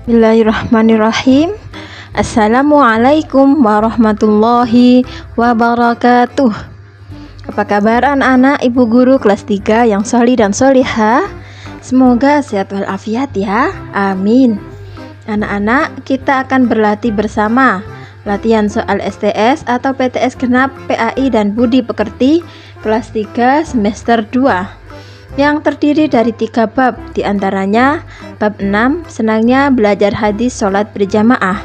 Bismillahirrahmanirrahim. Assalamualaikum warahmatullahi wabarakatuh. Apa kabar anak-anak ibu guru kelas 3 yang sholih dan sholihah? Semoga sehat walafiat ya, amin. Anak-anak, kita akan berlatih bersama latihan soal STS atau PTS Genap, PAI dan Budi Pekerti kelas 3 semester 2 yang terdiri dari 3 bab, diantaranya bab 6, senangnya belajar hadis sholat berjamaah,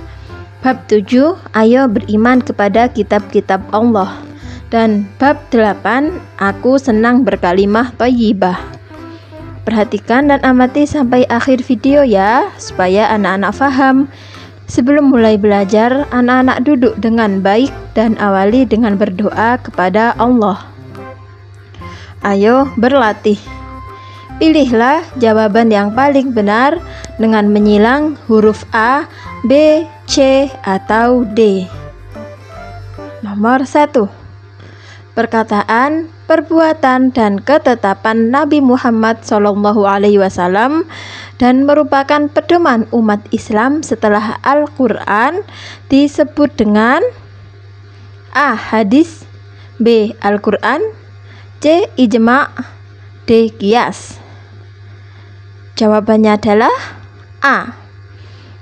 bab 7, ayo beriman kepada kitab-kitab Allah, dan bab 8, aku senang berkalimah thayyibah. Perhatikan dan amati sampai akhir video ya, supaya anak-anak paham. Sebelum mulai belajar, anak-anak duduk dengan baik dan awali dengan berdoa kepada Allah. Ayo berlatih. Pilihlah jawaban yang paling benar dengan menyilang huruf A, B, C, atau D. Nomor 1. Perkataan, perbuatan, dan ketetapan Nabi Muhammad SAW dan merupakan pedoman umat Islam setelah Al-Quran disebut dengan A. Hadis, B. Al-Quran, C. Ijma', D. Qiyas. Jawabannya adalah A.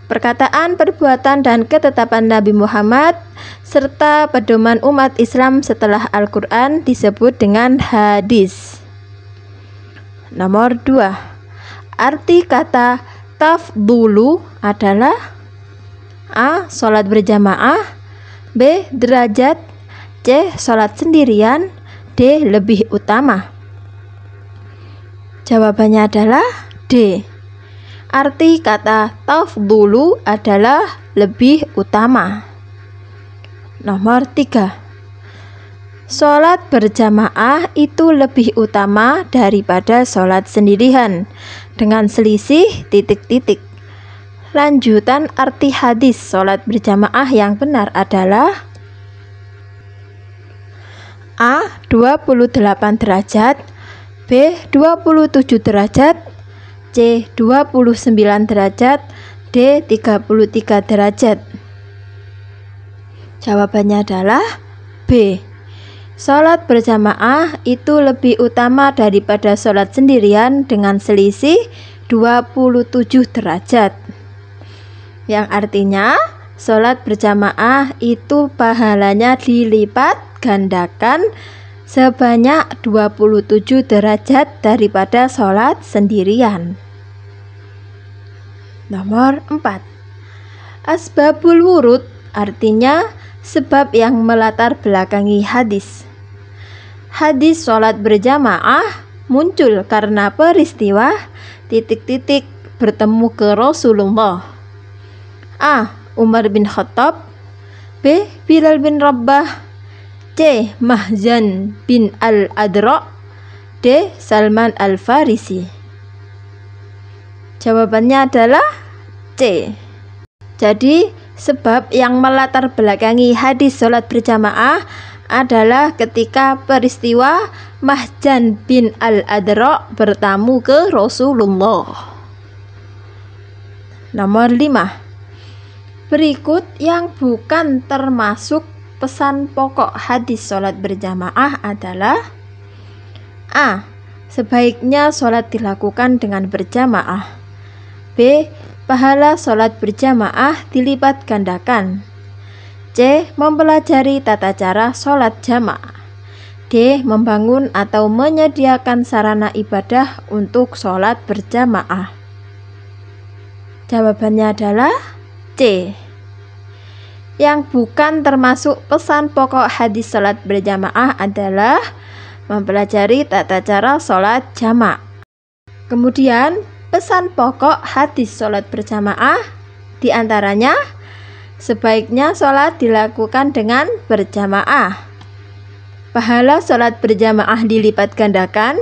Perkataan, perbuatan, dan ketetapan Nabi Muhammad serta pedoman umat Islam setelah Al-Quran disebut dengan hadis. Nomor 2. Arti kata tafdulu adalah A. Sholat berjamaah, B. Derajat, C. Sholat sendirian, D. Lebih utama. Jawabannya adalah D. Arti kata tafdulu adalah lebih utama. Nomor 3. Sholat berjamaah itu lebih utama daripada sholat sendirian dengan selisih ... Lanjutan arti hadis sholat berjamaah yang benar adalah A. 28 derajat, B. 27 derajat, C. 29 derajat, D. 33 derajat. Jawabannya adalah B. Sholat berjamaah itu lebih utama daripada sholat sendirian dengan selisih 27 derajat. Yang artinya sholat berjamaah itu pahalanya dilipat gandakan sebanyak 27 derajat daripada sholat sendirian. Nomor 4. Asbabul wurud artinya sebab yang melatar belakangi hadis. Hadis sholat berjamaah muncul karena peristiwa ... bertemu ke Rasulullah. A. Umar bin Khattab, B. Bilal bin Rabah, C. Mahzan bin al-Adra, D. Salman al-Farisi. Jawabannya adalah C. Jadi sebab yang melatar belakangi hadis sholat berjamaah adalah ketika peristiwa Mahzan bin al-Adra bertamu ke Rasulullah. Nomor 5. Berikut yang bukan termasuk pesan pokok hadis sholat berjamaah adalah A. Sebaiknya sholat dilakukan dengan berjamaah, B. Pahala sholat berjamaah dilipat gandakan, C. Mempelajari tata cara sholat jamaah, D. Membangun atau menyediakan sarana ibadah untuk sholat berjamaah. Jawabannya adalah C. Yang bukan termasuk pesan pokok hadis sholat berjamaah adalah mempelajari tata cara sholat jamaah. Kemudian pesan pokok hadis sholat berjamaah diantaranya sebaiknya sholat dilakukan dengan berjamaah, pahala sholat berjamaah dilipat gandakan,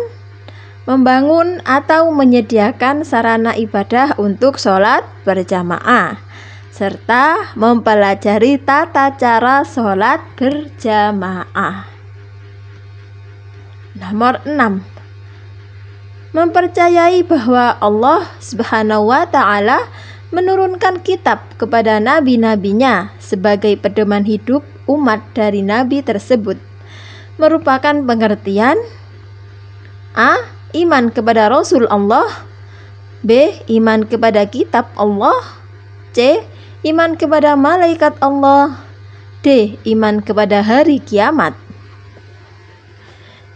membangun atau menyediakan sarana ibadah untuk sholat berjamaah, serta mempelajari tata cara sholat berjamaah. Nomor 6. Mempercayai bahwa Allah Subhanahu wa Ta'ala menurunkan kitab kepada nabi-nabinya sebagai pedoman hidup umat dari nabi tersebut, merupakan pengertian A. Iman kepada Rasul Allah, B. Iman kepada kitab Allah, C. Iman kepada malaikat Allah, D. Iman kepada hari kiamat.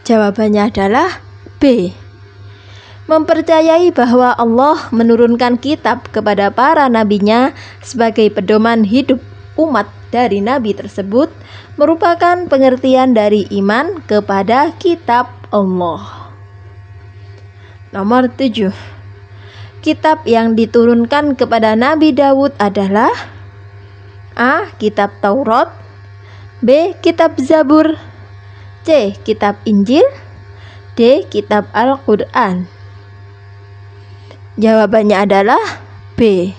Jawabannya adalah B. Mempercayai bahwa Allah menurunkan kitab kepada para nabinya sebagai pedoman hidup umat dari nabi tersebut merupakan pengertian dari iman kepada kitab Allah. Nomor 7. Kitab yang diturunkan kepada Nabi Daud adalah A. Kitab Taurat, B. Kitab Zabur, C. Kitab Injil, D. Kitab Al-Quran. Jawabannya adalah B.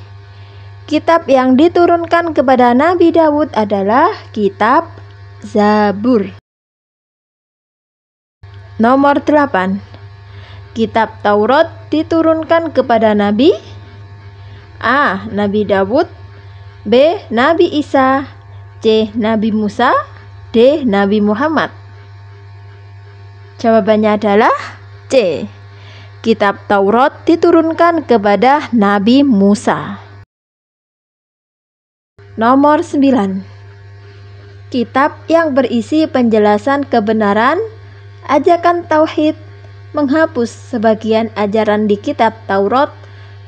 Kitab yang diturunkan kepada Nabi Daud adalah Kitab Zabur. Nomor 8. Kitab Taurat diturunkan kepada Nabi A. Nabi Daud, B. Nabi Isa, C. Nabi Musa, D. Nabi Muhammad. Jawabannya adalah C. Kitab Taurat diturunkan kepada Nabi Musa. Nomor 9. Kitab yang berisi penjelasan kebenaran, ajakan tauhid, menghapus sebagian ajaran di kitab Taurat,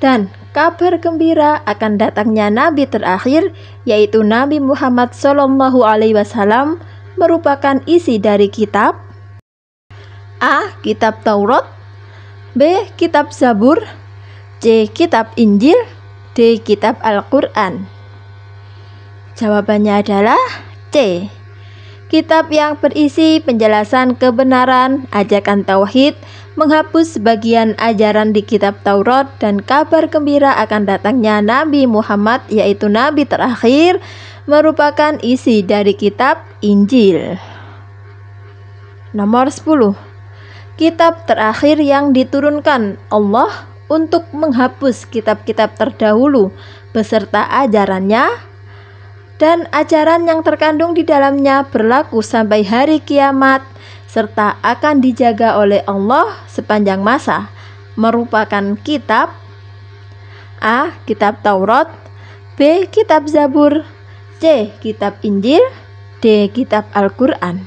dan kabar gembira akan datangnya Nabi terakhir, yaitu Nabi Muhammad SAW, merupakan isi dari kitab A. Kitab Taurat, B. Kitab Zabur, C. Kitab Injil, D. Kitab Al-Quran. Jawabannya adalah C. Kitab yang berisi penjelasan kebenaran, ajakan tauhid, menghapus sebagian ajaran di kitab Taurat, dan kabar gembira akan datangnya Nabi Muhammad, yaitu Nabi terakhir, merupakan isi dari kitab Injil. Nomor 10. Kitab terakhir yang diturunkan Allah untuk menghapus kitab-kitab terdahulu beserta ajarannya, dan ajaran yang terkandung di dalamnya berlaku sampai hari kiamat serta akan dijaga oleh Allah sepanjang masa, merupakan kitab A. Kitab Taurat, B. Kitab Zabur, C. Kitab Injil, D. Kitab Al-Quran.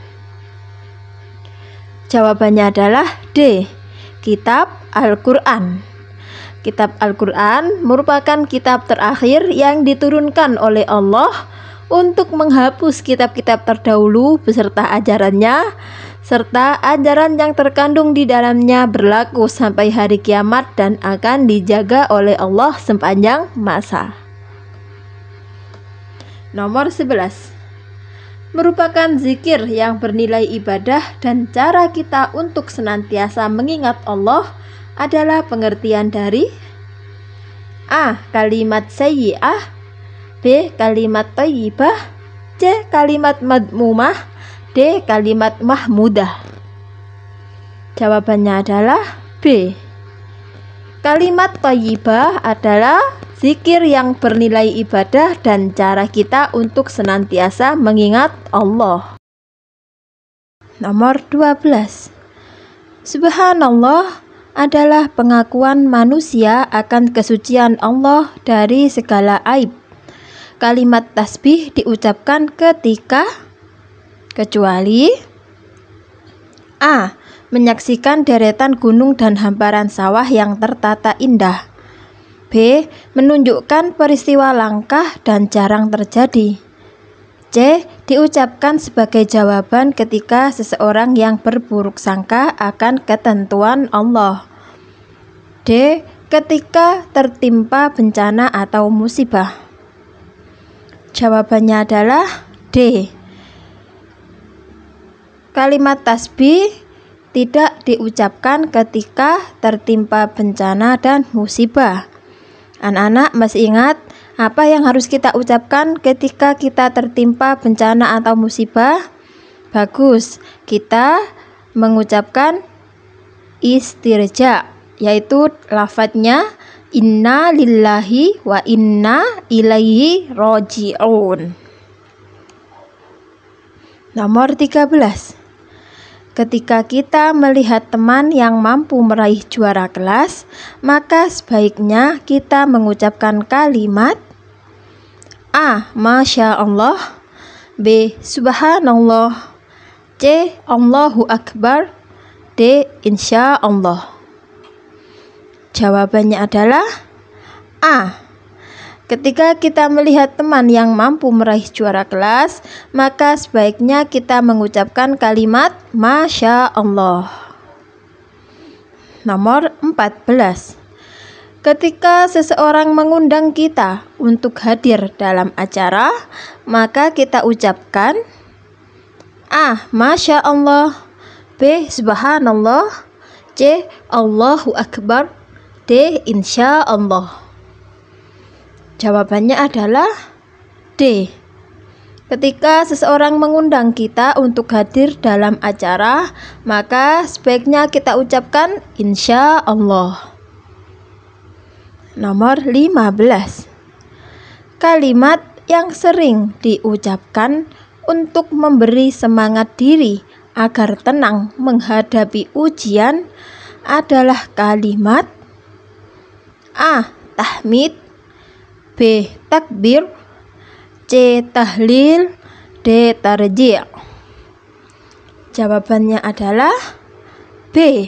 Jawabannya adalah D. Kitab Al-Quran. Kitab Al-Quran merupakan kitab terakhir yang diturunkan oleh Allah untuk menghapus kitab-kitab terdahulu beserta ajarannya, serta ajaran yang terkandung di dalamnya berlaku sampai hari kiamat dan akan dijaga oleh Allah sepanjang masa. Nomor 11. Merupakan zikir yang bernilai ibadah dan cara kita untuk senantiasa mengingat Allah adalah pengertian dari A. Kalimat sayyi'ah, B. Kalimat thayyibah, C. Kalimat madmumah, D. Kalimat mahmudah. Jawabannya adalah B. Kalimat thayyibah adalah zikir yang bernilai ibadah dan cara kita untuk senantiasa mengingat Allah. Nomor 12. Subhanallah adalah pengakuan manusia akan kesucian Allah dari segala aib. Kalimat tasbih diucapkan ketika kecuali A. Menyaksikan deretan gunung dan hamparan sawah yang tertata indah, B. Menunjukkan peristiwa langka dan jarang terjadi, C. Diucapkan sebagai jawaban ketika seseorang yang berburuk sangka akan ketentuan Allah, D. Ketika tertimpa bencana atau musibah. Jawabannya adalah D. Kalimat tasbih tidak diucapkan ketika tertimpa bencana dan musibah. Anak-anak masih ingat apa yang harus kita ucapkan ketika kita tertimpa bencana atau musibah? Bagus, kita mengucapkan istirja, yaitu lafadznya Inna lillahi wa inna ilaihi roji'un. Nomor 13. Ketika kita melihat teman yang mampu meraih juara kelas, maka sebaiknya kita mengucapkan kalimat A. Masya Allah, B. Subhanallah, C. Allahu Akbar, D. Insya Allah. Jawabannya adalah A. Ketika kita melihat teman yang mampu meraih juara kelas, maka sebaiknya kita mengucapkan kalimat Masya Allah. Nomor 14. Ketika seseorang mengundang kita untuk hadir dalam acara, maka kita ucapkan A. Masya Allah, B. Subhanallah, C. Allahu Akbar, D. Insya Allah. Jawabannya adalah D. Ketika seseorang mengundang kita untuk hadir dalam acara, maka sebaiknya kita ucapkan Insya Allah. Nomor 15. Kalimat yang sering diucapkan untuk memberi semangat diri agar tenang menghadapi ujian adalah kalimat A. Tahmid, B. Takbir, C. Tahlil, D. Tarji'. Jawabannya adalah B.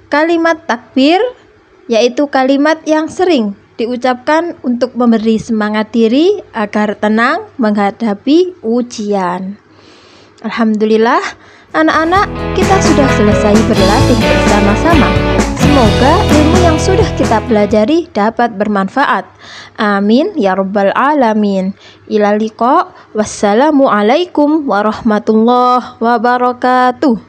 Kalimat takbir yaitu kalimat yang sering diucapkan untuk memberi semangat diri agar tenang menghadapi ujian. Alhamdulillah, anak-anak, kita sudah selesai berlatih bersama-sama. Semoga ilmu yang sudah kita pelajari dapat bermanfaat. Amin ya rabbal alamin. Ila liqa. Wassalamualaikum warahmatullahi wabarakatuh.